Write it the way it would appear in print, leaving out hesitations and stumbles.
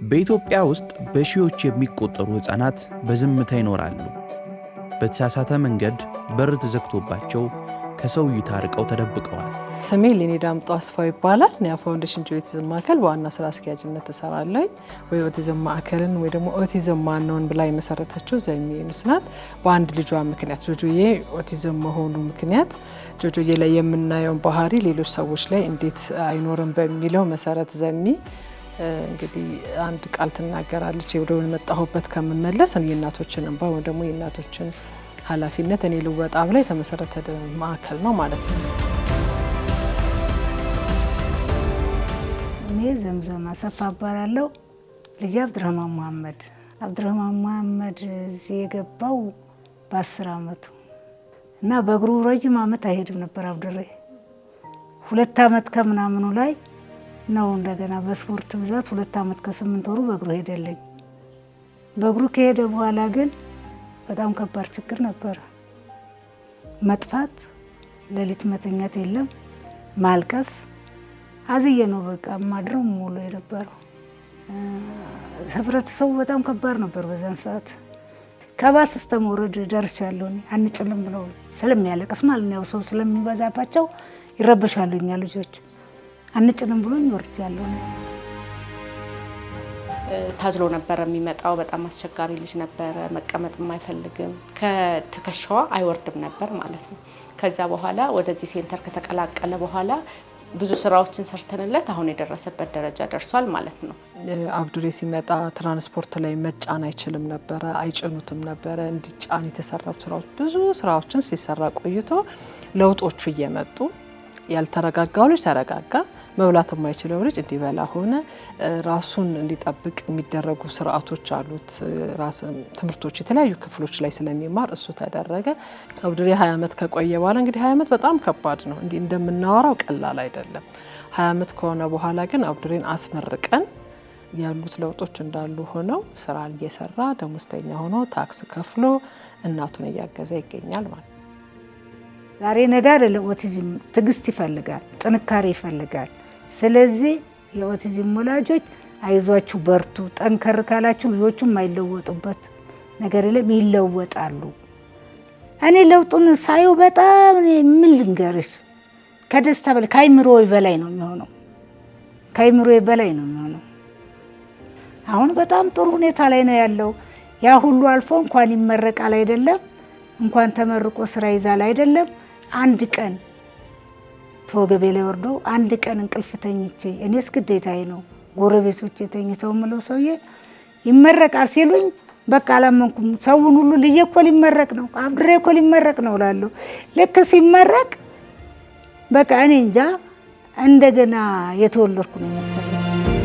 በኢትዮጵያ ውስጥ በሺዎች የሚቆጠሩ ሕፃናት በዝምታ ይኖራሉ። በተሳሳተ መንገድ በር ተዘግቶባቸው ከሰው እይታ ርቀው ተደብቀዋል። ስሜ ሌኒ ዳምጦ አስፋው ይባላል። ኒያ ፋውንዴሽን ኦቲዝም ማዕከል በዋና ስራ አስኪያጅነት እሰራለሁ። ወይ ኦቲዝም ማዕከልን ወይ ደግሞ ኦቲዝም ማነውን ብላ የመሰረተችው ዘሚ ዩኑስ ናት። በአንድ ልጇ ምክንያት ጆጆዬ ኦቲዝም መሆኑ ምክንያት ጆጆዬ ላይ የምናየውን ባህሪ ሌሎች ሰዎች ላይ እንዴት አይኖርም በሚለው መሰረት ዘሚ እንግዲህ አንድ ቃል ትናገራለች። ወደ መጣሁበት ከመመለስ የእናቶችን እንባ ወይ ደግሞ የእናቶችን ኃላፊነት እኔ ልወጣ ብላ የተመሰረተ ማዕከል ነው ማለት ነው። እኔ ዘምዘም አሰፋ እባላለሁ። ልጅ አብድረህማን መሐመድ እዚህ የገባው በ10 ዓመቱ እና በእግሩ ረጅም ዓመት አይሄድም ነበር። አብድሬ 2 ዓመት ከምናምኑ ላይ ነው እንደገና በስፖርት ብዛት 2 ዓመት ከ8 ወሩ በእግሩ ሄደልኝ። በእግሩ ከሄደ በኋላ ግን በጣም ከባድ ችግር ነበር። መጥፋት፣ ሌሊት መተኛት የለም፣ ማልቀስ አዝዬ ነው በቃ ማድረው ሙሉ የነበረው። ህብረተሰቡ በጣም ከባድ ነበር በዛን ሰዓት። ከባስ እስከ መውረድ ደርሻለሁ። አንጭልም ብለው ስለሚያለቅስ ማለት ነው፣ ሰው ስለሚበዛባቸው ይረበሻሉ እኛ ልጆች። አንጭልም ብሎኝ ወርጃለሁ። ታዝሎ ነበር የሚመጣው። በጣም አስቸጋሪ ልጅ ነበር። መቀመጥ የማይፈልግም፣ ከትከሻዋ አይወርድም ነበር ማለት ነው። ከዛ በኋላ ወደዚህ ሴንተር ከተቀላቀለ በኋላ ብዙ ስራዎችን ሰርተንለት አሁን የደረሰበት ደረጃ ደርሷል ማለት ነው። አብዱሬ ሲመጣ ትራንስፖርት ላይ መጫን አይችልም ነበረ፣ አይጭኑትም ነበረ። እንዲጫን የተሰራው ስራዎች ብዙ ስራዎችን ሲሰራ ቆይቶ ለውጦቹ እየመጡ ያልተረጋጋው ልጅ ተረጋጋ፣ መብላት የማይችለው ልጅ እንዲበላ ሆነ። ራሱን እንዲጠብቅ የሚደረጉ ስርዓቶች አሉት። ትምህርቶች የተለያዩ ክፍሎች ላይ ስለሚማር እሱ ተደረገ። አብዱሬ 20 ዓመት ከቆየ በኋላ እንግዲህ 20 ዓመት በጣም ከባድ ነው፣ እንዲህ እንደምናወራው ቀላል አይደለም። 20 ዓመት ከሆነ በኋላ ግን አብዱሬን አስመርቀን ያሉት ለውጦች እንዳሉ ሆነው ስራ እየሰራ ደሞዝተኛ ሆኖ ታክስ ከፍሎ እናቱን እያገዘ ይገኛል ማለት ነው። ዛሬ ነገ አይደለም። ኦቲዝም ትዕግስት ይፈልጋል፣ ጥንካሬ ይፈልጋል። ስለዚህ የኦቲዝም ወላጆች አይዟችሁ፣ በርቱ፣ ጠንከር ካላችሁ ልጆቹም የማይለወጡበት ነገር የለም፣ ይለወጣሉ። እኔ ለውጡን ሳየው በጣም ምን ልንገርሽ፣ ከደስታ በላይ ከአይምሮ በላይ ነው የሚሆነው፣ ከአይምሮ በላይ ነው የሚሆነው። አሁን በጣም ጥሩ ሁኔታ ላይ ነው ያለው። ያ ሁሉ አልፎ እንኳን ይመረቃል አይደለም፣ እንኳን ተመርቆ ስራ ይዛል አይደለም፣ አንድ ቀን ተወገቤ ላይ ወርዶ አንድ ቀን እንቅልፍ ተኝቼ እኔስ ግዴታዬ ነው ጎረቤቶቼ ተኝተው ምለው ሰውዬ ይመረቃል ሲሉኝ በቃ አላመንኩም። ሰውን ሁሉ ልጄ እኮ ሊመረቅ ነው፣ አብድሬ እኮ ሊመረቅ ነው እላለሁ። ልክ ሲመረቅ በቃ እኔ እንጃ እንደገና የተወለድኩ ነው መሰለኝ።